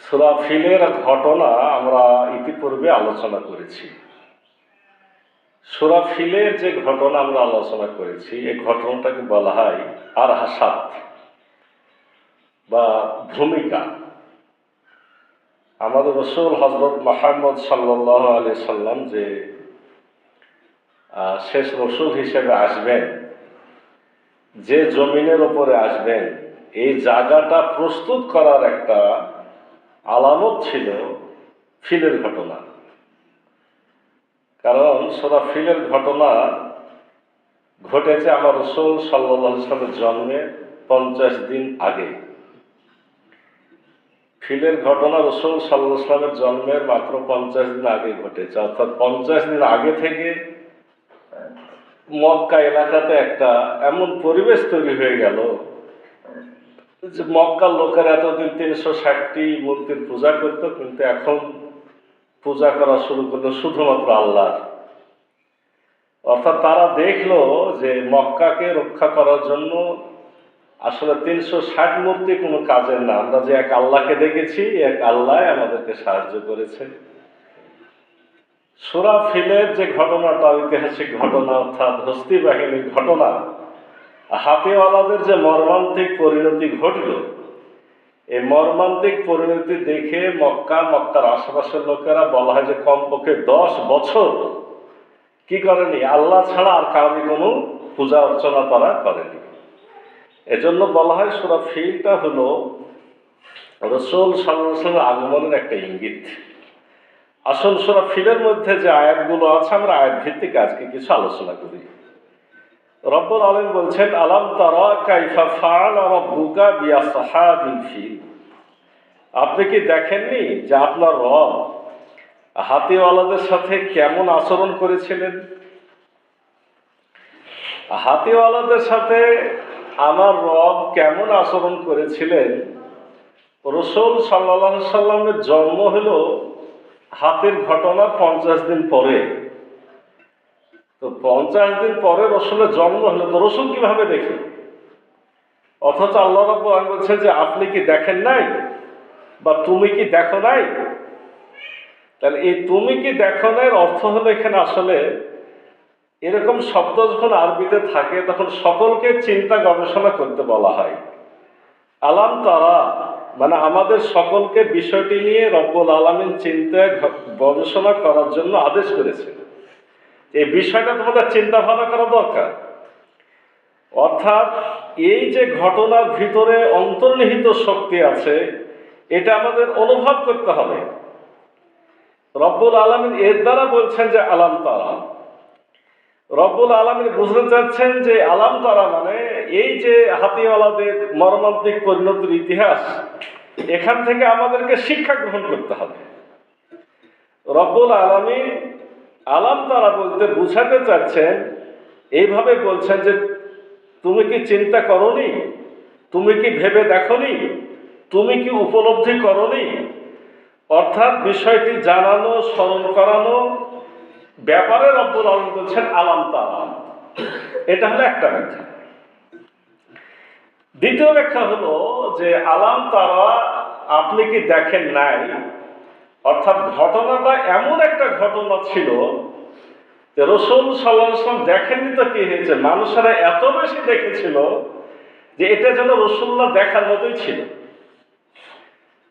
সূরা ফিলের ঘটনা আমরা ইতিপূর্বে আলোচনা করেছি। সূরা ফিলের যে ঘটনা আমরা আলোচনা করেছি, এই ঘটনাটাকে বলা হয় আর হাসাত বা ভূমিকা। আমাদের রাসূল হযরত মুহাম্মদ সাল্লাল্লাহু আলাইহি সাল্লাম যে শেষ রাসূল হিসেবে আসবেন, যে জমিনের উপরে আসবেন, এই জায়গাটা প্রস্তুত করার একটা আলামত ছিল ফিলের ঘটনা। কারণ সূরা ফিলের ঘটনা ঘটেছে আমার রাসূল সাল্লাল্লাহু আলাইহি ওয়াসাল্লামের জন্মের 50 দিন আগে। ফিলের ঘটনা রাসূল সাল্লাল্লাহু আলাইহি ওয়াসাল্লামের জন্মের মাত্র 50 দিন আগে ঘটেছে। অর্থাৎ 50 দিন আগে থেকে মক্কা এলাকাতে একটা এমন পরিবেশ তৈরি হয়ে গেল যে মক্কার লোকেরা এতদিন 360টি মূর্তির পূজা করত, কিন্তু এখন পূজা করা শুরু করলো শুধুমাত্র আল্লাহ। অর্থাৎ তারা দেখলো যে মক্কাকে রক্ষা করার জন্য আসলে 360 মূর্তি কোনো কাজের না। আমরা যে এক আল্লাহকে দেখেছি, এক আল্লাহ আমাদেরকে সাহায্য করেছেন। সূরা ফিলের যে ঘটনাটা ঐতিহাসিক ঘটনা, অর্থাৎ হস্তি বাহিনীর ঘটনা, হাতিওয়ালাদের যে মর্মান্তিক পরিণতি ঘটল, এই মর্মান্তিক পরিণতি দেখে মক্কার আশেপাশের লোকেরা বলা হয় যে কমপক্ষে 10 বছর কি করেনি, আল্লাহ ছাড়া আর কারোর কোনো পূজা অর্চনা তারা করেনি। এজন্য বলা হয় সূরা ফিলটা হলো রাসূল সাল্লাল্লাহু আলাইহি ওয়াসাল্লামের আগমনের একটা ইঙ্গিত। আসল সূরা ফিলের মধ্যে যে আয়াতগুলো আছে, আমরা আয়াত ভিত্তিক আজকে কিছু আলোচনা করি। রব্বুল আলামিন বলছেন, আলাম তারা কাইফা ফাআলা রাব্বুকা বিআসহাবিল ফিল। আপনি কি দেখেননি যে আপনার রব হাতিওয়ালাদের সাথে কেমন আচরণ করেছিলেন? হাতিওয়ালাদের সাথে আমার রব কেমন আচরণ করেছিলেন? রাসূল সাল্লাল্লাহু আলাইহি সাল্লামের জন্ম হলো হাতির ঘটনা 50 দিন পরে। তো 50 দিন পরে রসুলের জন্ম হলো, তো রসুল কিভাবে দেখে? অথচ আল্লাহ রাব্বুল আলামিন বলছেন যে আপনি কি দেখেন নাই বা তুমি কি দেখো নাই? তাহলে এই তুমি কি দেখো নাই অর্থ হলো এখানে আসলে এরকম শব্দ যখন আরবিতে থাকে তখন সকলকে চিন্তা গবেষণা করতে বলা হয়। আলাম তারা মানে আমাদের সকলকে বিষয়টি নিয়ে রব্বুল আলামিন চিন্তা গবেষণা করার জন্য আদেশ করেছে। এই বিষয়টা তোমাদের চিন্তা ভাবনা করা দরকার। অর্থাৎ এই যে ঘটনার ভিতরে অন্তর্নিহিত শক্তি আছে, এটা আমাদের অনুভব করতে হবে। রব্বুল আলামিন এর দ্বারা বলছেন যে আলাম তারা। রব্বুল আলামিন বুঝতে চাচ্ছেন যে আলাম তারা মানে এই যে হাতিওয়ালাদের মর্মান্তিক পরিণতির ইতিহাস, এখান থেকে আমাদেরকে শিক্ষা গ্রহণ করতে হবে। রব্বুল আলামিন আলাম তারা বলতে বুঝাতে চাচ্ছেন, এইভাবে বলছেন যে তুমি কি চিন্তা করনি, তুমি কি ভেবে দেখনি, তুমি কি উপলব্ধি করনি? অর্থাৎ বিষয়টি জানানো, স্মরণ করানো ব্যাপারে রব্বুল আলামিন বলছেন আলাম তারা। এটা হলো একটা ব্যাখ্যা। দ্বিতীয় ব্যাখ্যা হলো যে আলাম তারা আপনি কি দেখেন নাই, অর্থাৎ ঘটনাটা এমন একটা ঘটনা ছিল যে রাসূল সাল্লাল্লাহু আলাইহি ওয়াসাল্লাম দেখেননি তো কি হয়েছে, মানুষেরা এত বেশি দেখেছিল যে এটা যেন রাসূলুল্লাহ দেখার মতোই ছিল।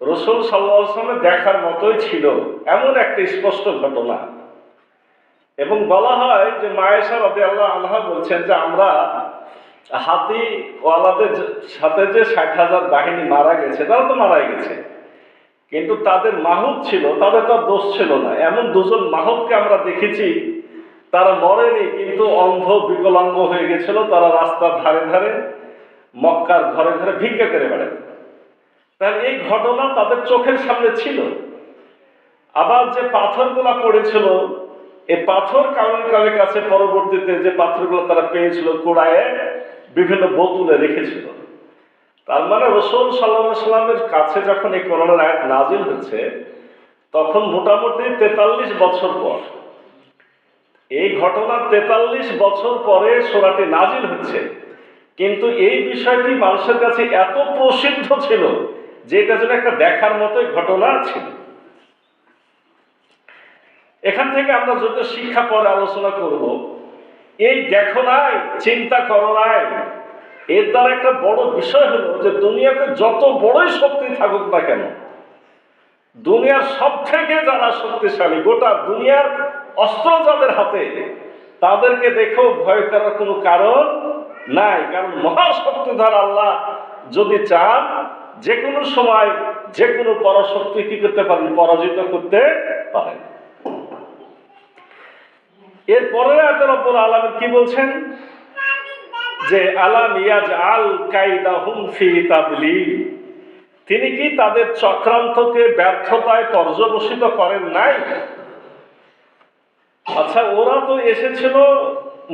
রাসূল সাল্লাল্লাহু আলাইহি ওয়াসাল্লাম দেখার মতোই ছিল, এমন একটা স্পষ্ট ঘটনা। এবং বলা হয় যে মায়েশা রাদিয়াল্লাহু আনহা বলছেন যে আমরা হাতিওয়ালাদের সাথে যে 60,000 বাহিনী মারা গেছে, তারা তো মারাই গেছে, কিন্তু তাদের মাহুত ছিল, তাদের তো দোষ ছিল না। এমন দুজন মাহুতকে আমরা দেখেছি, তারা মরেনি কিন্তু অন্ধ বিকলাঙ্গ হয়ে গেছিল। তারা রাস্তার ধারে ধারে মক্কার ঘরে ঘরে ভিক্ষা করে বেড়াত। তাহলে এই ঘটনা তাদের চোখের সামনে ছিল। আবার যে পাথরগুলা পড়েছিল, এই পাথর কারণের কাছে পরবর্তীতে যে পাথরগুলো তারা পেয়েছিল কুড়ায়ে বিভিন্ন বোতলে রেখেছিল। তার মানে রাসূল সাল্লাল্লাহু আলাইহি সাল্লামের কাছে যখন এই কোরআনের আয়াত নাজিল হচ্ছে, তখন মোটামুটি 43 বছর পর, এই ঘটনার 43 বছর পরে সূরাটি নাজিল হচ্ছে। কিন্তু এই বিষয়টি মানুষের কাছে এত প্রসিদ্ধ ছিল যে এটা যেন একটা দেখার মতোই ঘটনা ছিল। এখান থেকে আমরা যত শিক্ষা পরে আলোচনা করব, এই দেখো নাই, চিন্তা করো নাই, এর দ্বারা একটা বড় বিষয় হলো যে দুনিয়াতে যত বড়ই শক্তি থাকুক না কেন, দুনিয়ার সব থেকে যারা শক্তিশালী, গোটা দুনিয়ার অস্ত্র যাদের হাতে, তাদেরকে দেখেও ভয় করার কোনো কারণ নাই। কারণ মহাশক্তিধর আল্লাহ যদি চান, যে কোনো সময় যে কোনো পরাশক্তি কি করতে পারেন, পরাজিত করতে পারেন। এরপরে আয়াতে রব্বুল আলামিন কি বলছেন, যে আলাম ইয়াজআল কাইদাহুম ফি তাদলিল, তিনি কি তাদের চক্রান্তকে ব্যর্থতায় পর্যবসিত করেন নাই? আচ্ছা, ওরা তো এসেছিল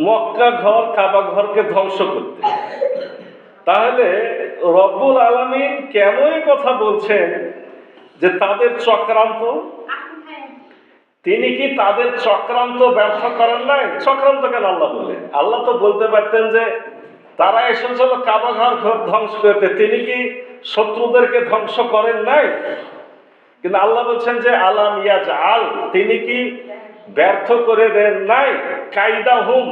মক্কা ঘর, কাবা ঘরকে ধ্বংস করতে, তাহলে রব্বুল আলামিন কেন এই কথা বলছেন যে তাদের চক্রান্ত? তিনি কি তাদের চক্রান্ত ব্যর্থ করেন নাই? চক্রান্ত কেন আল্লাহ বললেন? আল্লাহ তো বলতে পারতেন যে তারা এসেছিল কাবা ঘর ধ্বংস করতে, তিনি কি শত্রুদেরকে ধ্বংস করেন নাই? কিন্তু আল্লাহ বলছেন যে আলাম ইয়াজআল, তিনি কি ব্যর্থ করে দেন নাই কাইদাহুম,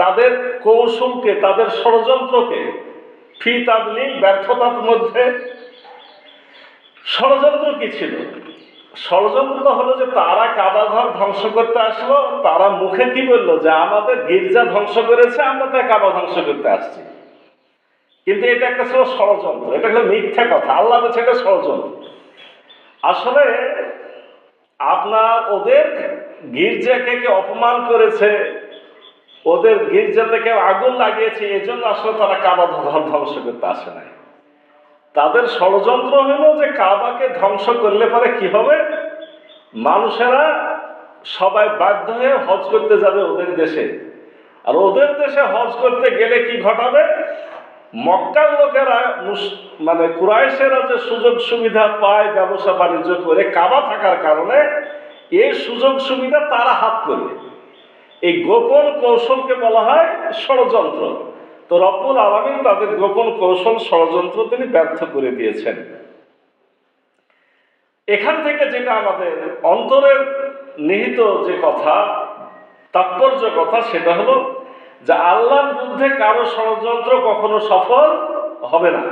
তাদের কৌশলকে, তাদের ষড়যন্ত্রকে, ফি তাদলিল, ব্যর্থতার মধ্যে। ষড়যন্ত্র কি ছিল? ষড়যন্ত্রটা হলো যে তারা কাবা ঘর ধ্বংস করতে আসলো, তারা মুখে কি বললো যে আমাদের গির্জা ধ্বংস করেছে, আমরা তাই কাবা ধ্বংস করতে আসছি। কিন্তু এটা একটা ছিল ষড়যন্ত্র, এটা হলো মিথ্যা কথা। আল্লাহ বলছে এটা ষড়যন্ত্র। আসলে আপনার ওদের গির্জাকে কে অপমান করেছে, ওদের গির্জাতে কেউ আগুন লাগিয়েছে, এজন্য আসলে তারা কাবা ঘর ধ্বংস করতে আসে নাই। তাদের ষড়যন্ত্র হলো যে কাবাকে ধ্বংস করলে পরে কি হবে, মানুষেরা সবাই বাধ্য হয়ে হজ করতে যাবে ওদের দেশে, আর ওদের দেশে হজ করতে গেলে কি ঘটাবে, মক্কার লোকেরা মানে কুরাইশেরা যে সুযোগ সুবিধা পায় ব্যবসা বাণিজ্য করে কাবা থাকার কারণে, এই সুযোগ সুবিধা তারা হাত করবে। এই গোপন কৌশলকে বলা হয় ষড়যন্ত্র। তো রব্বুল আলামিন তাদের গোপন কৌশল, ষড়যন্ত্র তিনি ব্যর্থ করে দিয়েছেন। এখান থেকে যেটা আমাদের অন্তরের নিহিত যে কথা, তাৎপর্য কথা, সেটা হলো যে আল্লাহর বিরুদ্ধে কারো ষড়যন্ত্র কখনো সফল হবে না।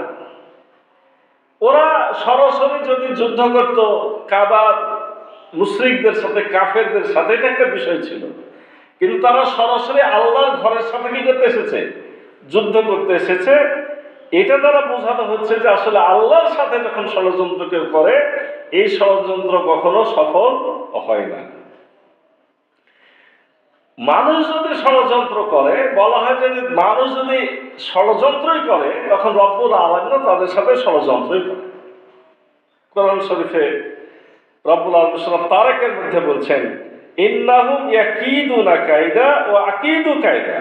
ওরা সরাসরি যদি যুদ্ধ করত কাবার মুশরিকদের সাথে, কাফেরদের সাথে, এটা একটা বিষয় ছিল। কিন্তু তারা সরাসরি আল্লাহর ঘরের সাথে কি করতে এসেছে, যুদ্ধ করতে এসেছে। এটা দ্বারা বোঝানো হচ্ছে যে আসলে আল্লাহর সাথে যখন ষড়যন্ত্র কেউ করে, এই ষড়যন্ত্র কখনো সফল হয় না। মানুষ যদি ষড়যন্ত্র করে, বলা হয় যে মানুষ যদি ষড়যন্ত্রই করে, তখন রব্বুল আলামিন তাদের সাথে ষড়যন্ত্রই করে। কোরআন শরীফে রব্বুল আলামিন সূরা তারেকের মধ্যে বলছেন, ইন্নাহুম ইয়াকিদুনা কায়দা ওয়া আকিদু কায়দা,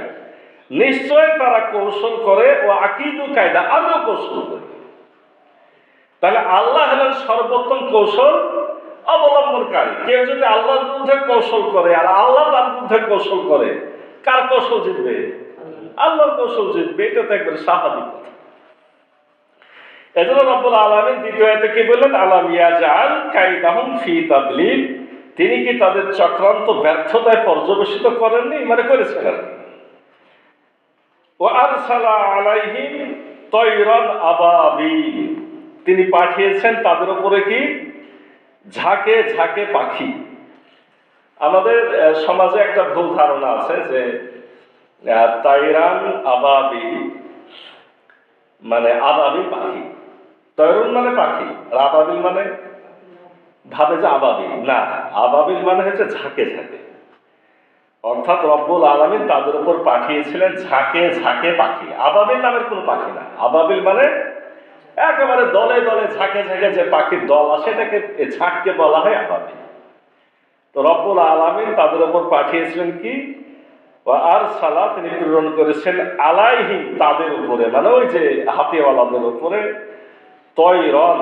নিশ্চয় তারা কৌশল করে, ও আকিদু কায়দা, আমিও কৌশল করি। তাহলে আল্লাহ হলেন সর্বোত্তম কৌশল অবলম্বনকারী। কেউ যদি আল্লাহর বিরুদ্ধে কৌশল করে আর আল্লাহ তার বিরুদ্ধে কৌশল করে, কার কৌশল জিতবে? আল্লাহর কৌশল জিতবে। এটা তো একবার স্বাভাবিক কথা। এজন্য রব্বুল আলামিন দ্বিতীয় আয়াতে কি বললেন, আলাম ইয়াজআল কাইদাহুম ফি তাদলিল, তিনি কি তাদের চক্রান্ত ব্যর্থতায় পর্যবেসিত করেননি? মানে করেছেন আর কি। ওয়া আরসালা আলাইহিম তায়রান আবাবিল, তিনি পাঠিয়েছেন তাদের উপরে কি, ঝাঁকে ঝাঁকে পাখি। আমাদের সমাজে একটা ভুল ধারণা আছে যে তাইরান আবাবিল মানে আবাবিল পাখি, তয়রুন মানে পাখি, আর আবাবিল মানে ভাবে যে আবাবিল না, আবাবিল মানে হচ্ছে ঝাঁকে ঝাঁকে। অর্থাৎ রব্বুল আলামিন তাদের উপর পাঠিয়েছিলেন ঝাঁকে ঝাঁকে পাখি। আবাবিল নামের কোনো পাখি না। আবাবিল মানে একেবারে দলে দলে ঝাঁকে ঝাঁকে যে পাখির দল আসে, এটাকে ঝাঁককে বলা হয় আবাবিল। তো রব্বুল আলামিন তাদের উপর পাঠিয়েছিলেন কি, আর সালা, তিনি প্রেরণ করেছেন আলাইহিম, তাদের উপরে, মানে ওই যে হাতিওয়ালাদের উপরে, তয়রন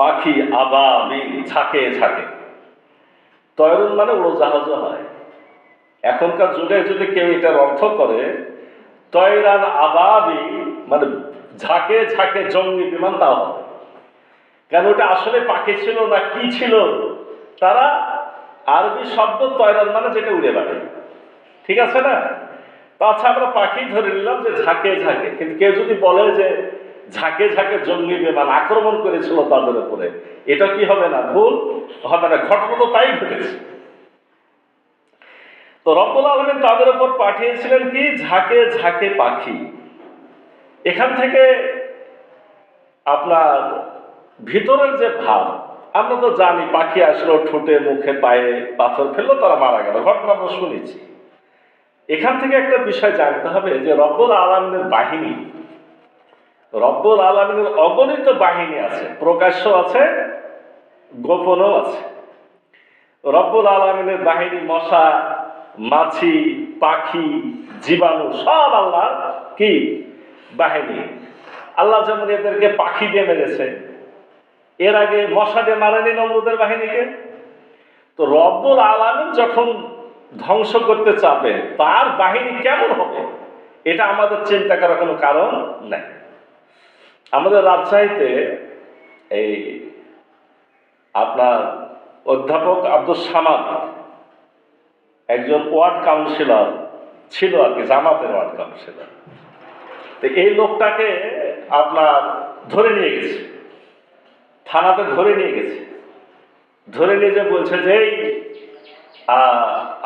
পাখি, আবাবিল ঝাঁকে ঝাঁকে। তয়রুন মানে উড়োজাহাজও হয়। এখনকার যুগে যদি কেউ এটার অর্থ করে তয়রান আবাবিল মানে ঝাঁকে ঝাঁকে জঙ্গি বিমান, তাও হবে। কেন ওটা আসলে পাখি ছিল না কি ছিল, তারা আরবি শব্দ তয়রান মানে যেটা উড়ে বেড়ায়, ঠিক আছে না? তো আচ্ছা, আমরা পাখি ধরে নিলাম যে ঝাঁকে ঝাঁকে, কিন্তু কেউ যদি বলে যে ঝাঁকে ঝাঁকে জঙ্গি বিমান আক্রমণ করেছিল তাদের উপরে, এটা কি হবে না? ভুল হবে না, ঘটনা তো তাই ঘটেছে। তো রব্বুল আলামিন তাদের উপর পাঠিয়েছিলেন কি? ঝাঁকে ঝাঁকে পাখি। এখান থেকে আপনার ভিতরের যে ভাব, আমরা তো জানি পাখি আসলো, ঠোঁটে মুখে পায়ে পাথর ফেললো, তারা মারা গেল, ঘটনা আমরা শুনেছি। এখান থেকে একটা বিষয় জানতে হবে যে রব্বুল আলামিনের বাহিনী, রব্বুল আলামিনের অগণিত বাহিনী আছে, প্রকাশ্য আছে, গোপনও আছে। রব্বুল আলামিনের বাহিনী মশা, মাছি, পাখি, জীবাণু সব আল্লাহর কি বাহিনী। আল্লাহ যেমন এদেরকে পাখি দিয়ে মেরেছে, এর আগে মশা দিয়ে মারেনি নমরুদের বাহিনীকে। তো রব্বুল আলামিন যখন ধ্বংস করতে চাপে, তার বাহিনী কেমন হবে এটা আমাদের চিন্তা করার কোনো কারণ নাই। আমাদের রাজশাহীতে এই আপনার অধ্যাপক আব্দুল সামাদ একজন ওয়ার্ড কাউন্সিলর ছিল আর কি, জামাতের ওয়ার্ড কাউন্সিলর। তো এই লোকটাকে আপনার ধরে নিয়ে গেছে, থানাতে ধরে নিয়ে গেছে। ধরে নিয়ে যে বলছে যে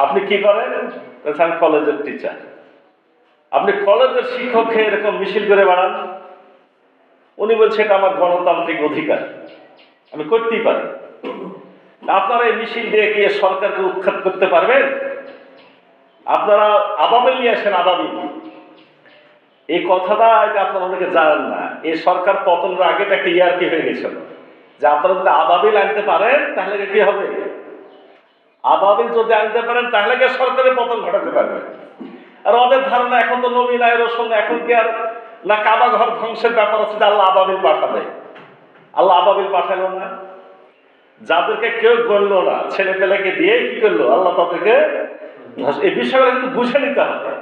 আপনি কি করেন? আমি কলেজের টিচার। আপনি কলেজের শিক্ষক হয়ে এরকম মিছিল করে বেড়ান? উনি বলছে এটা আমার গণতান্ত্রিক অধিকার, আমি করতেই পারি। আপনারা এই মিছিল দিয়ে গিয়ে সরকারকে উৎখাত করতে পারবেন? আপনারা আবাবিল নিয়ে আসেন, আবাবিল। এই কথাটা এটা আপনারা অনেকে জানেন না। এই সরকার পতনের আগে একটা ইয়ার্কি হয়ে গেছিল যে আপনারা যদি আবাবিল আনতে পারেন তাহলে কি হবে? আবাবিল যদি আনতে পারেন তাহলে কি সরকারের পতন ঘটাতে পারবে? আর ওদের ধারণা এখন তো নবী নাই রসুল, এখন কি আর না কাবা ঘর ধ্বংসের ব্যাপার আছে যে আল্লাহ আবাবিল পাঠাবে? আল্লাহ আবাবিল পাঠালো না, যাদেরকে কেউ গণলো না, ছেলে পেলেকে দিয়ে কি করলো আল্লাহ তাদেরকে। এই বিষয়গুলো কিন্তু বুঝে নিতে হবে।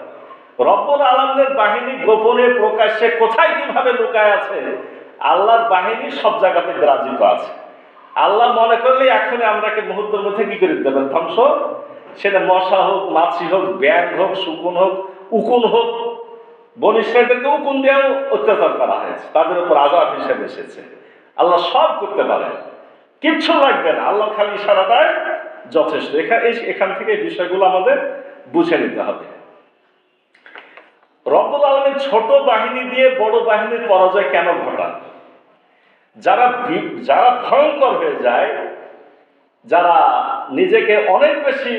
রব্বুল আলামিনের বাহিনী গোপনে প্রকাশ্যে কোথায় কিভাবে লুকায় আছে, আল্লাহর বাহিনী সব জায়গাতে বিরাজিত আছে। আল্লাহ মনে করলে এখনই আমরাকে মুহূর্তের মধ্যে কি করে দিতে পারেন? ধ্বংস। সেটা মশা হোক, মাছি হোক, ব্যাং হোক, শুকুন হোক, উকুন হোক। বনী ইসরাঈলদেরকে উকুন দিয়েও অত্যাচার করা হয়েছে, তাদের উপর আযাব হিসেবে এসেছে। আল্লাহ সব করতে পারেন, কিচ্ছু লাগবে না, আল্লাহ খালি ইশারাটাই যথেষ্ট। এখান থেকে এই বিষয়গুলো আমাদের বুঝে নিতে হবে। রব্বুল আলামিন ছোট বাহিনী দিয়ে বড় বাহিনীর পরাজয় কেন ঘটান? যারা ভয়ঙ্কর হয়ে যায়, যারা নিজেকে অনেক বেশি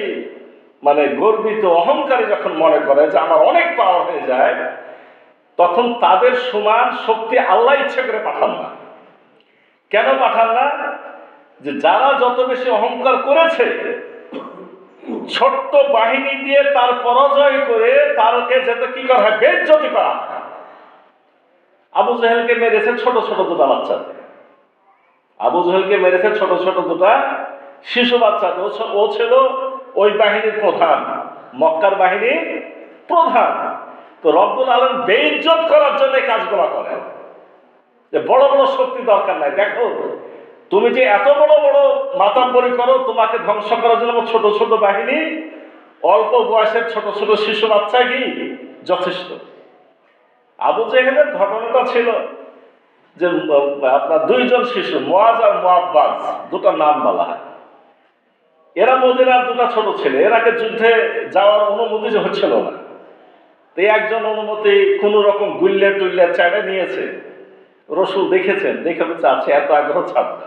গর্বিত অহংকারী যখন মনে করে যে আমার অনেক পাওয়ার হয়ে যায়, তখন তাদের সমান শক্তি আল্লাহ ইচ্ছে করে পাঠান না। কেন পাঠান না? যে যারা যত বেশি অহংকার করেছে, ছোট্ট বাহিনী দিয়ে তার পরাজয় করে তারকে যাতে কি করা হয়? বেইজ্জতি করা। আবু জেহেলকে মেরেছে ছোট ছোট দুটা বাচ্চাকে, আবু জেহেলকে মেরেছে ছোট ছোট দুটা শিশু বাচ্চাকে। ও ছিল ওই বাহিনীর প্রধান, মক্কার বাহিনীর প্রধান। তো রব্বুল আলামিন বেইজ্জত করার জন্য কাজগুলো করেন, যে বড় বড় শক্তি দরকার নাই। দেখো তুমি যে এত বড় বড় মাতাব্বরি করো, তোমাকে ধ্বংস করার জন্য ছোট ছোট বাহিনী, অল্প বয়সের ছোট ছোট শিশু বাচ্চা কি যথেষ্ট। আবু জেহেলের ঘটনাটা ছিল যে আপনার দুইজন শিশু, মুআজ আর মুআব্বাজ, দুটো নাম বলা হয়। এরা মদিনার দুটো ছোট ছেলে, এরাকে যুদ্ধে যাওয়ার অনুমতি হচ্ছিল না। তো একজন অনুমতি কোন রকম গুল্লে টুল্লে চাড়ে নিয়েছে। রসুল দেখেছেন, দেখে বলছে আচ্ছা এত আগ্রহ ছাড়বে।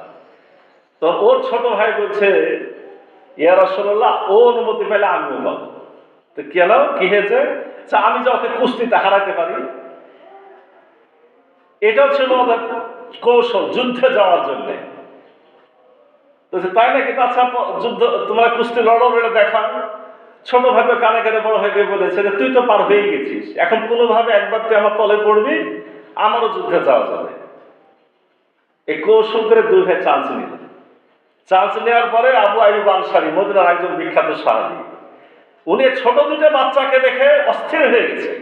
তো ওর ছোট ভাই বলছে ইয়া রাসূলুল্লাহ, ও অনুমতি পেলে আমিও পাবো। তো কেন, কি হয়েছে? আমি যে ওকে কুস্তিতে হারাতে পারি। এটাও ছিল ওদের কৌশল যুদ্ধে যাওয়ার জন্য। তাই নাকি? আচ্ছা যুদ্ধ, তোমরা কুস্তি লড়ো, এটা দেখা। ছোট ভাই কানে কানে বড় হয়ে গিয়ে বলেছে যে তুই তো পার হয়ে গেছিস, এখন কোনোভাবে একবার তুই আমার তলে পড়বি, আমারও যুদ্ধে যাওয়া যাবে। এই কৌশল করে দুই ভাই চান্স নিল। চান্স নেওয়ার পরে আবু আইয়ুব আনসারী, মদিনার একজন বিখ্যাত সাহাবী, উনি ছোট দুটো বাচ্চাকে দেখে অস্থির হয়ে গেছে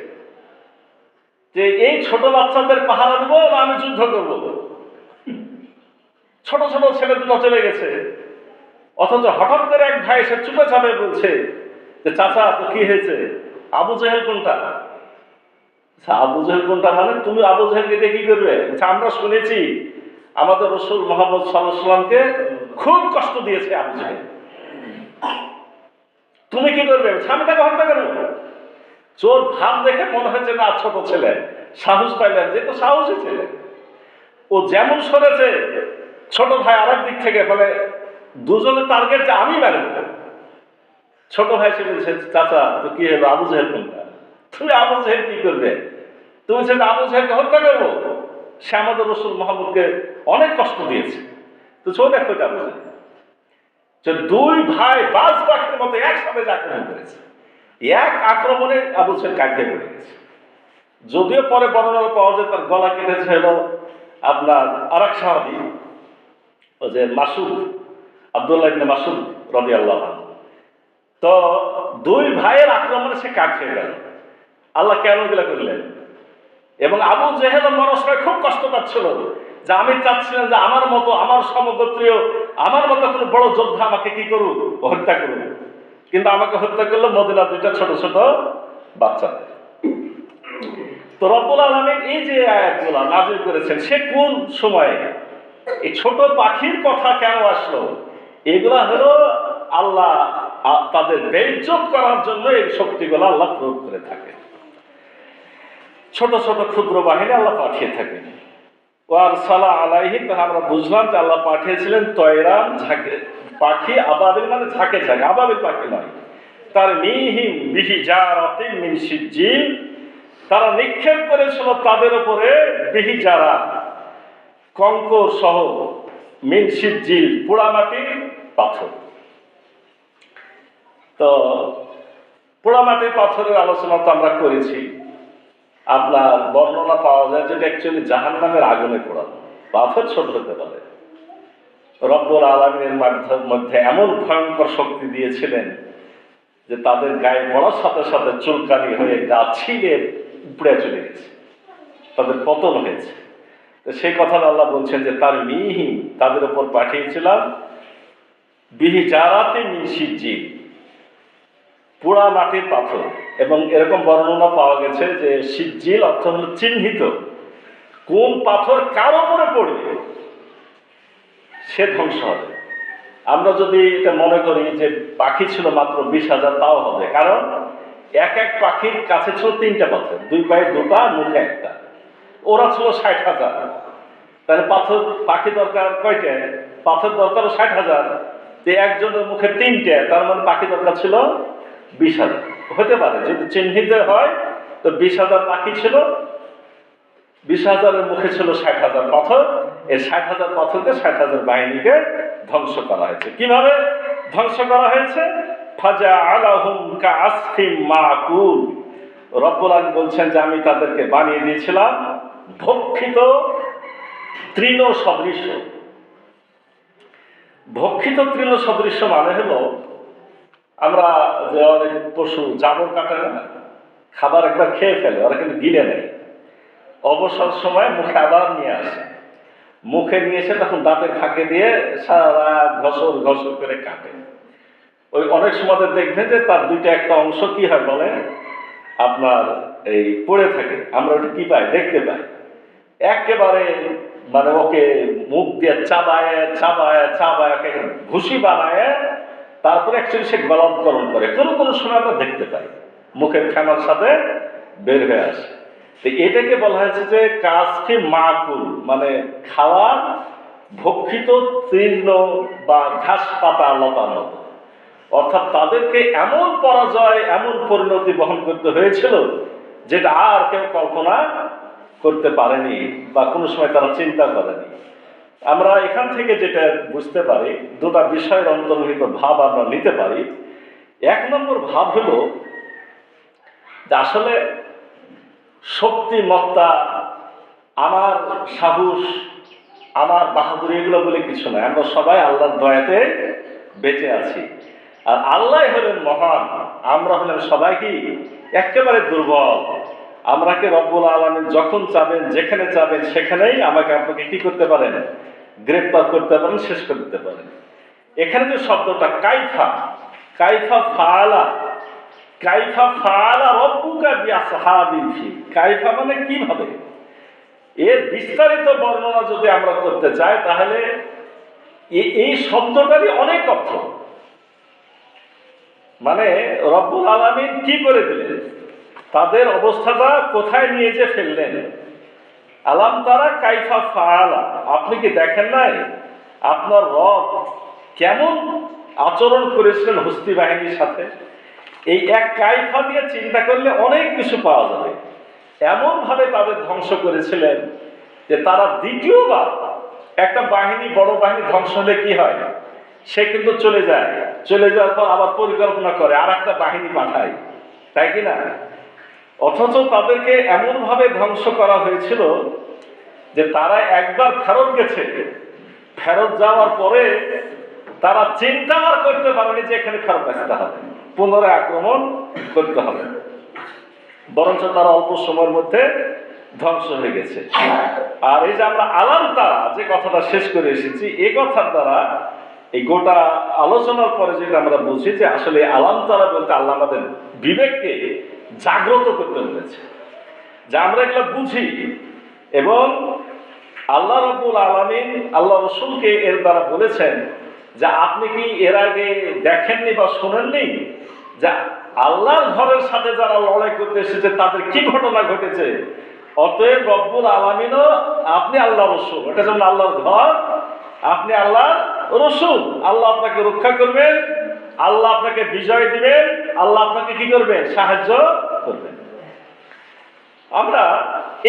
যে এই ছোট বাচ্চাদের পাহারা দেবো না আমি যুদ্ধ করবো। ছোট ছোট ছেলে দুটো চলে গেছে, অথচ হঠাৎ করে এক ভাই এসে চুপে চাপে বলছে যে চাচা তো কি হয়েছে, আবু জেহেল কোনটা? আবু জেহেল কোনটা মানে তুমি আবু জেহেলকে দিয়ে কি করবে? আমরা শুনেছি আমাদের রসুল মোহাম্মদ সাল্লাল্লাহু আলাইহি ওয়াসাল্লামকে খুব কষ্ট দিয়েছে আবু জেহেল, তুমি কি করবে? আমি তাকে হত্যা করবো। চোর ভাব দেখে মনে হচ্ছে না ছোট ছেলে, সাহস পাইলেন, যে তো সাহসী ছেলে, ও যেমন সরেছে ছোট ভাই আরেক দিক থেকে মানে দুজনের টার্গেট যে আমি মারব। ছোট ভাই সে বলছে চাচা তো কি হলো, আবু জেহেল কোনটা? তুমি আবু জেহেল কি করবে? তুমি বলছে আবু জেহেলকে হত্যা করবো, সে আমাদের রসুল মোহাম্মদকে অনেক কষ্ট দিয়েছে। তো চোখ দেখো এটা আবু জেহেল। দুই ভাই বাজ পাখির মতো একসাথে আক্রমণ করেছে, এক আক্রমণে আবু জেহেল কাটিয়ে পড়ে গেছে। যদিও পরে বর্ণনা পাওয়া যায় তার গলা কেটেছে হলো আপনার আরেক সাহাবী, ওই যে মাসুদ, আব্দুল্লাহ ইবনে মাসুদ রাদিয়াল্লাহু আনহু। তো দুই ভাইয়ের আক্রমণে সে কাটিয়ে গেল। আল্লাহ কেন এগুলা করলেন? এবং আবু জেহেল মরার সময় খুব কষ্ট পাচ্ছিল, যে আমি চাচ্ছিলাম যে আমার মতো, আমার সমগোত্রীয়, আমার মতো কোনো বড় যোদ্ধা আমাকে কি করুক, হত্যা করুক, কিন্তু আমাকে হত্যা করলো মদিনার দুইটা ছোট ছোট বাচ্চা। তো রব্বুল আলামিন এই যে আয়াতগুলো নাযিল করেছেন, সে কোন সময়ে এই ছোট পাখির কথা কেন আসলো? এগুলা হলো আল্লাহ তাদের বেইজ্জত করার জন্য এই শক্তিগুলো আল্লাহ প্রয়োগ করে থাকে। ছোট ছোট ক্ষুদ্র বাহিনী আল্লাহ পাঠিয়ে থাকেন। ওয়ার সালা আলাইহি, আমরা বুঝলাম যে আল্লাহ পাঠিয়েছিলেন তয়রান ঝাঁকে পাখি, আবাবিল মানে ঝাঁকে ঝাঁকে, আবাবিল পাখি নয়। তার মিহিম বিহিজারাতিন মিন সিজ্জিল, তারা নিক্ষেপ করেছিল তাদের উপরে বিহিজারা কঙ্কর সহ, মিন সিজ্জিল পোড়ামাটির পাথর। তো পোড়ামাটির পাথরের আলোচনা তো আমরা করেছি। আপনার বর্ণনা পাওয়া যায় যেটা অ্যাকচুয়ালি জাহান্নামের আগুনে পোড়ানো। পাথর ছোট হতে পারে, রব্বুল আলামিনের মধ্যে এমন ভয়ঙ্কর শক্তি দিয়েছিলেন যে তাদের গায়ে পড়ার সাথে সাথে চুলকানি হয়ে গা ছিঁড়ে উপড়ে চলে গেছে, তাদের পতন হয়েছে। তো সেই কথাটা আল্লাহ বলছেন যে তার মিহিম, তাদের উপর পাঠিয়েছিলাম বিহিজারাতে মিন সিজ্জিল, পোড়া মাটির পাথর। এবং এরকম বর্ণনা পাওয়া গেছে যে সিজ্জিল অর্থ হলো চিহ্নিত, কোন পাথর কার উপরে পড়বে সে ধ্বংস হবে। আমরা যদি এটা মনে করি যে পাখি ছিল মাত্র 20,000, তাও হবে, কারণ এক এক পাখির কাছে ছিল 3টা পাথর, 2 পায়ে 2টা, মুখে 1টা। ওরা ছিল 60,000, তাহলে পাখি দরকার কয়টা? পাথর দরকার 60,000। একজনের মুখে 3টে, তার মানে পাখি দরকার ছিল 20,000। হতে পারে যদি চিহ্নিত হয় তো 20,000 পাখি ছিল, 20,000-এর মুখে ছিল 60,000 পাথর। এই 60,000 পাথরকে 60,000 বাহিনীকে ধ্বংস করা হয়েছে। কিভাবে ধ্বংস করা হয়েছে? ফাজআলাহুম কাআসফিম মাকুল, রব্বুল আলামিন বলছেন যে আমি তাদেরকে বানিয়ে দিয়েছিলাম ভক্ষিত তৃণ সদৃশ্য। ভক্ষিত তৃণ সদৃশ্য মানে হলো, আমরা যে অনেক পশু জাবর কাটে না, খাবার একবার খেয়ে ফেলে, ওরা কিন্তু গিলে নেয়, অবসর সময় মুখে আবার নিয়ে আসে, মুখে নিয়ে এসে তখন দাঁতের ফাঁকে দিয়ে সারা ঘসর ঘসর করে কাটে। ওই অনেক সময় দেখবেন যে তার 2টা একটা অংশ কি হয় বলে আপনার এই পড়ে থাকে, আমরা ওটা কি পাই, দেখতে পাই। একেবারে মানে ওকে মুখ দিয়ে চাবায় চাবায় চাবায় ঘুষি বানায়, তারপরে অ্যাকচুয়ালি সে গলৎকরণ করে। কোনো কোনো সময় আমরা দেখতে পাই মুখের ফেনার সাথে বের হয়ে আসে। তো এটাকে বলা হয়েছে যে কাজকে মাকুল, মানে খাওয়ার ভক্ষিত তৃণ বা ঘাস পাতা লতার মতো। অর্থাৎ তাদেরকে এমন পরাজয়, এমন পরিণতি বহন করতে হয়েছিল যেটা আর কেউ কল্পনা করতে পারেনি বা কোনো সময় তারা চিন্তা করেনি। আমরা এখান থেকে যেটা বুঝতে পারি, 2টা বিষয়ের অন্তর্নিহিত ভাব আমরা নিতে পারি। 1 নম্বর ভাব হলো যে আসলে শক্তিমত্তা, আমার সাহস, আমার বাহাদুরি এগুলো বলে কিছু নয়। আমরা সবাই আল্লাহর দয়াতে বেঁচে আছি, আর আল্লাহ হলেন মহান, আমরা হলেন সবাই কি একেবারে দুর্বল। আমরাকে রব্বুল আলামিন যখন চাবেন, যেখানে চাবেন সেখানেই আমাকে আপনাকে কি করতে পারেন, গ্রেপ্তার করতে পারেন, শেষ করে দিতে পারেন। এখানে যে শব্দটা কাইফা, কাইফা ফাআলা, কাইফা ফাআলা রব্বুকা বিআসহাবিল ফিল, কাইফা মানে কিভাবে, এর বিস্তারিত বর্ণনা যদি আমরা করতে চাই তাহলে এই শব্দটারই অনেক অর্থ। মানে রব্বুল আলামিন কি করে দিলেন, তাদের অবস্থাটা কোথায় নিয়ে যে ফেললেন। আলাম তারা কাইফা ফাআলা, আপনি কি দেখেন নাই আপনার রব কেমন আচরণ করেছিলেন হস্তি বাহিনীর সাথে। এই এক কাইফা দিয়ে চিন্তা করলে অনেক কিছু পাওয়া যাবে। এমন ভাবে তাদের ধ্বংস করেছিলেন যে তারা দ্বিতীয়বার, একটা বাহিনী, বড় বাহিনী ধ্বংস হলে কি হয়, সে কিন্তু চলে যায়, চলে যাওয়ার পর আবার পরিকল্পনা করে আর একটা বাহিনী পাঠায়, তাই কি না? অথচ তাদেরকে এমন ভাবে ধ্বংস করা হয়েছিল যে তারা একবার ফেরত গেছে, ফেরত যাওয়ার পরে তারা চিন্তা আর করতে পারেনি যে এখানে ফেরত আসতে হবে, পুনরায় আক্রমণ করতে হবে, বরঞ্চ তারা অল্প সময়ের মধ্যে ধ্বংস হয়ে গেছে। আর এই যে আমরা আলাম তারা যে কথাটা শেষ করে এসেছি, এই কথার দ্বারা এই গোটা আলোচনার পরে যেটা আমরা বুঝি যে আসলে আলাম তারা বলতে আল্লাহ আমাদের বিবেককে জাগ্রত করতে বলেছে, যে আমরা এগুলো বুঝি। এবং আল্লাহ রাব্বুল আলামিন আল্লাহ রসুলকে এর দ্বারা বলেছেন যে আপনি কি এর আগে দেখেননি বা শোনেননি যে আল্লাহর ঘরের সাথে যারা লড়াই করতে এসেছে তাদের কি ঘটনা ঘটেছে। অতএব রব্বুল আলামিনও আপনি আল্লাহ রসুল, এটা যেমন আল্লাহর ঘর, আপনি আল্লাহ রসুল, আল্লাহ আপনাকে রক্ষা করবেন, আল্লাহ আপনাকে বিজয় দিবেন, আল্লাহ আপনাকে কি করবেন, সাহায্য করবেন। আমরা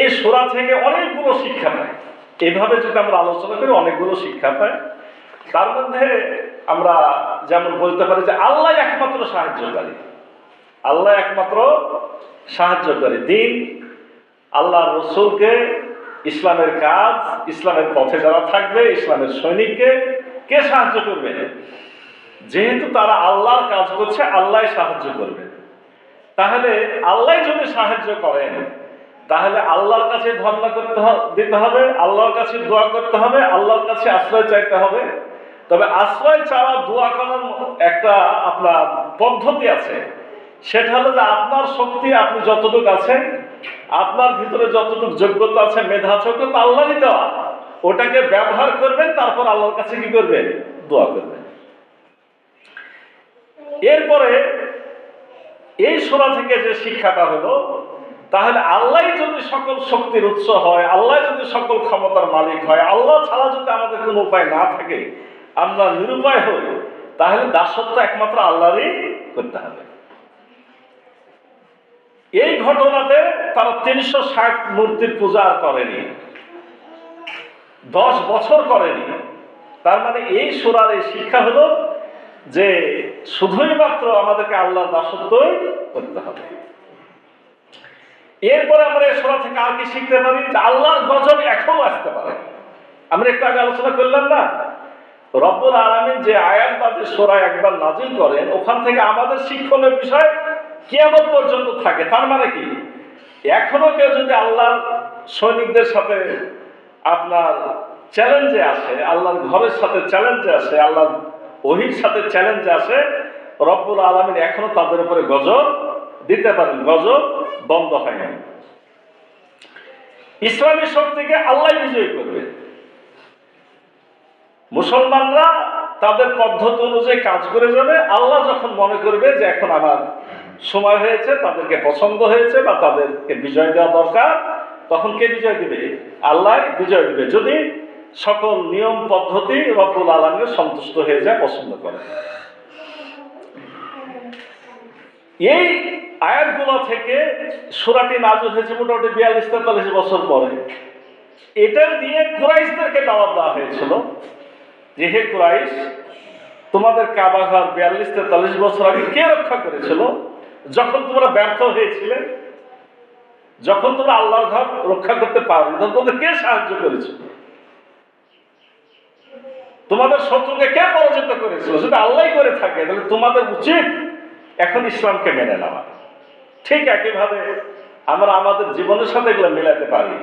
এই সূরা থেকে অনেকগুলো শিক্ষা পাই, এভাবে যদি আমরা আলোচনা করি অনেকগুলো শিক্ষা পাই। তার মধ্যে আমরা যেমন বলতে পারি যে আল্লাহ একমাত্র সাহায্যকারী, আল্লাহ একমাত্র সাহায্যকারী। দিন আল্লাহ রসুলকে, ইসলামের কাজ, ইসলামের পথে যারা থাকবে, ইসলামের সৈনিককে কে সাহায্য করবে? যেহেতু তারা আল্লাহর কাজ করছে, আল্লাহ সাহায্য করবে। তাহলে আল্লাহ যদি সাহায্য করেন তাহলে আল্লাহর কাছে ধর্ণা করতে দিতে হবে, আল্লাহর কাছে দোয়া করতে হবে, আল্লাহর কাছে আশ্রয় চাইতে হবে। তবে আশ্রয় চাওয়া, দোয়া করার একটা আপনার পদ্ধতি আছে, সেটা হলো যে আপনার শক্তি, আপনি যতটুকু আছেন, আপনার ভিতরে যতটুকু যোগ্যতা আছে, মেধা আছে, ওটা তো আল্লাহরই দেওয়া, ওটাকে ব্যবহার করবেন, তারপর আল্লাহর কাছে কি করবেন, দোয়া করবেন। এরপরে এই সূরা থেকে যে শিক্ষাটা হলো, তাহলে আল্লাহ যদি সকল শক্তির উৎস হয়, আল্লাহ যদি সকল ক্ষমতার মালিক হয়, আল্লাহ ছাড়া যদি আমাদের কোনো উপায় না থাকে, আমরা নিরুপায় হই, তাহলে দাসত্ব একমাত্র আল্লাহরই করতে হবে। এই ঘটনাতে তারা 360 মূর্তির পূজা আর করেনি, 10 বছর করেনি। তার মানে এই সূরার এই শিক্ষা হলো যে শুধুই মাত্র আমাদেরকে আল্লাহর দাসত্বই করতে হবে। এরপরে আমরা এই সূরা থেকে আর কি শিখতে পারি? যে আল্লাহর গজব এখনো আসতে পারে। আমরা একটু আগে আলোচনা করলাম না, রব্বুল আলামিন যে আয়াত বা যে সূরা একবার নাজিল করেন, ওখান থেকে আমাদের শিক্ষণীয় বিষয় কিয়ামত পর্যন্ত থাকে। তার মানে কি, এখনো কেউ যদি আল্লাহর সৈনিকদের সাথে আপনার চ্যালেঞ্জে আসে, আল্লাহর ঘরের সাথে চ্যালেঞ্জে আসে, আল্লাহর ওহীর সাথে চ্যালেঞ্জে আসে, রব্বুল আলামিন এখনো তাদের উপরে গজব দিতে পারেন, গজব বন্ধ হয় না। ইসলামী শক্তিকে আল্লাহ বিজয়ী করবে। মুসলমানরা তাদের পদ্ধতি অনুযায়ী কাজ করে যাবে। আল্লাহ যখন মনে করবে যে এখন আমার সময় হয়েছে, তাদেরকে পছন্দ হয়েছে বা তাদেরকে বিজয় দেওয়া দরকার, তখন কে বিজয় দিবে? আল্লাহ বিজয় দিবে, যদি সকল নিয়ম পদ্ধতি রব্বুল আলামিন সন্তুষ্ট হয়ে যায়, পছন্দ করে। এই আয়াতগুলো থেকে সূরাটি নাযিল হয়েছে মোটামুটি 42-43 বছর পরে। এটা দিয়ে কুরাইশদেরকে দাওয়াত দেওয়া হয়েছিল যে হে কুরাইশ, তোমাদের কাবা ঘর 42-43 বছর আগে কে রক্ষা করেছিল? যখন তোমরা ব্যর্থ হয়েছিলে, যখন তোমরা আল্লাহর ঘর রক্ষা করতে পারো, তখন তোমাদের কে সাহায্য করেছিল? তোমাদের শত্রুকে কে পরাজিত করেছিল? যদি আল্লাহ করে থাকে তাহলে তোমাদের উচিত এখন ইসলামকে মেনে নেওয়া। ঠিক একইভাবে আমরা আমাদের জীবনের সাথে এগুলো মেলাতে পারি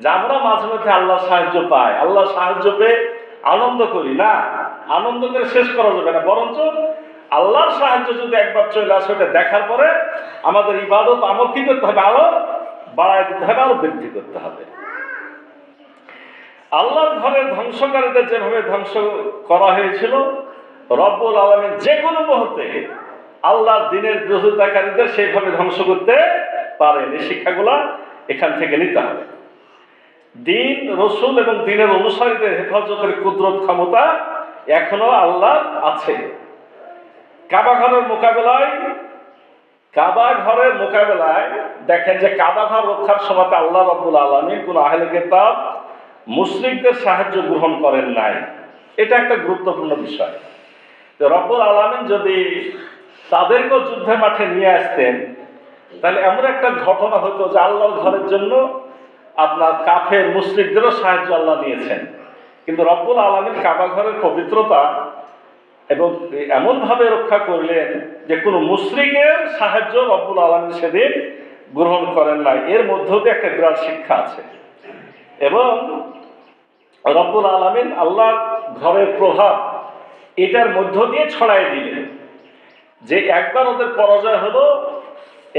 যে আমরা মাঝে মধ্যে আল্লাহর সাহায্য পাই, আল্লাহর সাহায্য পেয়ে আনন্দ করি না, আনন্দ করে শেষ করা যাবে না, বরঞ্চ আল্লাহর সাহায্য যদি একবার চলে আসে ওটা দেখার পরে আমাদের ইবাদত আমল কি করতে হবে, আরো বাড়ায় দিতে হবে, আরো বৃদ্ধি করতে হবে। আল্লাহর ঘরের ধ্বংসকারীদের যেভাবে ধ্বংস করা হয়েছিল, রব্বুল আলামিন যে কোনো মুহূর্তে আল্লাহর দ্বীনের বিরোধিতাকারীদের সেইভাবে ধ্বংস করতে পারেন। এই শিক্ষাগুলা এখান থেকে নিতে হবে। দ্বীন, রসুল এবং দ্বীনের অনুসারীদের হেফাজতের কুদরত ক্ষমতা এখনো আল্লাহর আছে। কাবা ঘরের মোকাবেলায় দেখেন যে কাবা ঘর রক্ষার সময় আল্লাহ রাব্বুল আলামিন কোন আহলে কিতাব মুশরিকদের সাহায্য গ্রহণ করেন নাই। এটা একটা গুরুত্বপূর্ণ বিষয়। তো রব্বুল আলামিন যদি তাদেরকেও যুদ্ধের মাঠে নিয়ে আসতেন, তাহলে এমন একটা ঘটনা হতো যে আল্লাহর ঘরের জন্য আপনার কাফের মুশরিকদেরও সাহায্য আল্লাহ নিয়েছেন। কিন্তু রব্বুল আলামিন কাবা ঘরের পবিত্রতা এবং এমনভাবে রক্ষা করলেন যে কোনো মুশরিকের সাহায্য রব্বুল আলামিন সেদিন গ্রহণ করেন নাই। এর মধ্য দিয়ে একটা বিরাট শিক্ষা আছে। এবং রব্বুল আলামিন আল্লাহর ঘরের প্রভাব এটার মধ্য দিয়ে ছড়াই দিলেন যে একবার ওদের পরাজয় হলো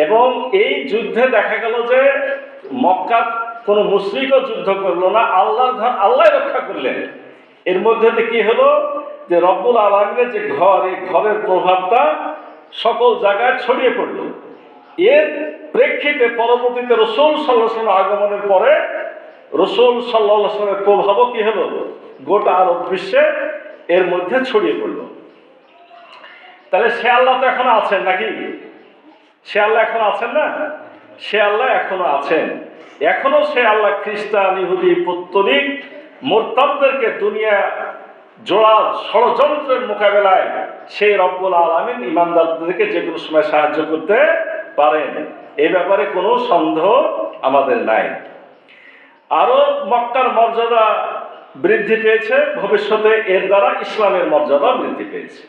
এবং এই যুদ্ধে দেখা গেল যে মক্কার কোনো মুশরিকও যুদ্ধ করলো না, আল্লাহর ঘর আল্লাহ রক্ষা করলেন। এর মধ্যে দিয়ে কি হলো যে রব্বুল আলামিনের যে ঘর, এই ঘরের প্রভাবটা সকল জায়গায় ছড়িয়ে পড়ল। এর প্রেক্ষিতে পরবর্তীতে রাসূল সাল্লাল্লাহু আলাইহি ওয়াসাল্লাম আগমনের পরে রাসূল সাল্লাল্লাহু আলাইহি ওয়াসাল্লামের প্রভাবও কি হলো গোটা আরব বিশ্বে এর মধ্যে ছড়িয়ে পড়ল। তাহলে সে আল্লাহ তো এখনো আছেন নাকি? সে আল্লাহ এখনো আছেন না? সে আল্লাহ এখনো আছেন। এখনো সে আল্লাহ খ্রিস্টান, ইহুদি, পৌত্তলিক, মুরতাদদেরকে দুনিয়া জোড়া ষড়যন্ত্রের মোকাবেলায় সেই রব্বুল আলামিন ইমানদারদেরকে যে কোনো সময় সাহায্য করতে পারেন। এই ব্যাপারে কোনো সন্দেহ আমাদের নাই। আরো মক্কার মর্যাদা বৃদ্ধি পেয়েছে, ভবিষ্যতে এর দ্বারা ইসলামের মর্যাদা বৃদ্ধি পেয়েছে।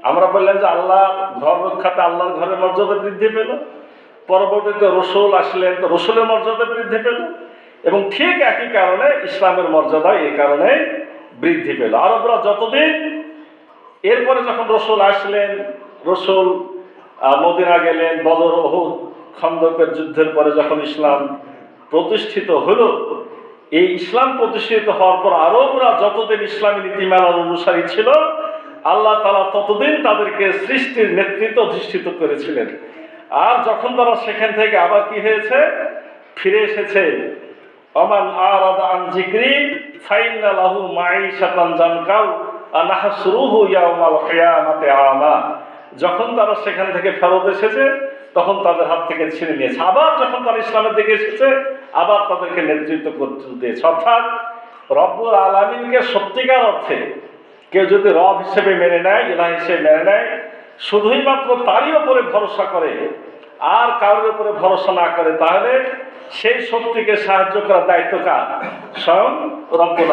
আমরা বললাম যে আল্লাহ ঘর রক্ষাতে আল্লাহর ঘরের মর্যাদা বৃদ্ধি পেল, পরবর্তীতে রসুল আসলেন তো রসুলের মর্যাদা বৃদ্ধি পেল, এবং ঠিক একই কারণে ইসলামের মর্যাদা এই কারণে বৃদ্ধি পেল। আরবরা যতদিন এরপরে যখন রসুল আসলেন, রসুল মদিনা গেলেন, বদর, উহুদ, খন্দকের যুদ্ধের পরে যখন ইসলাম প্রতিষ্ঠিত হলো, এই ইসলাম প্রতিষ্ঠিত হওয়ার পর আরবরা যতদিন ইসলামী নীতিমালার অনুসারী ছিল, আল্লাহ তাআলা ততদিন তাদেরকে সৃষ্টির নেতৃত্ব অধিষ্ঠিত করেছিলেন। আর যখন তারা সেখান থেকে আবার কি হয়েছে, ফিরে এসেছে, ওমান আরাদা আন যিকরি ফাইন্না লাহু মাঈশাতান জানকাও ওয়া নাহশুরুহু ইয়াওমাল কিয়ামাতি আমা। যখন তারা সেখান থেকে ফেরত এসেছে তখন তাদের হাত থেকে ছিনে নিয়েছে। আবার যখন তারা ইসলামের দিকে এসেছে আবার তাদেরকে নেতৃত্ব করতে দিয়েছে। অর্থাৎ রব্বুল আলামিনকে সত্যিকার অর্থে কেউ যদি রব হিসেবে মেনে নেয়, ইলাহ হিসেবে মেনে নেয়, শুধুই মাত্র তারই উপরে ভরসা করে আর কারোর উপরে ভরসা না করে, তাহলে সেই শক্তিকে সাহায্য করার দায়িত্ব কার? স্বয়ং রব্বুল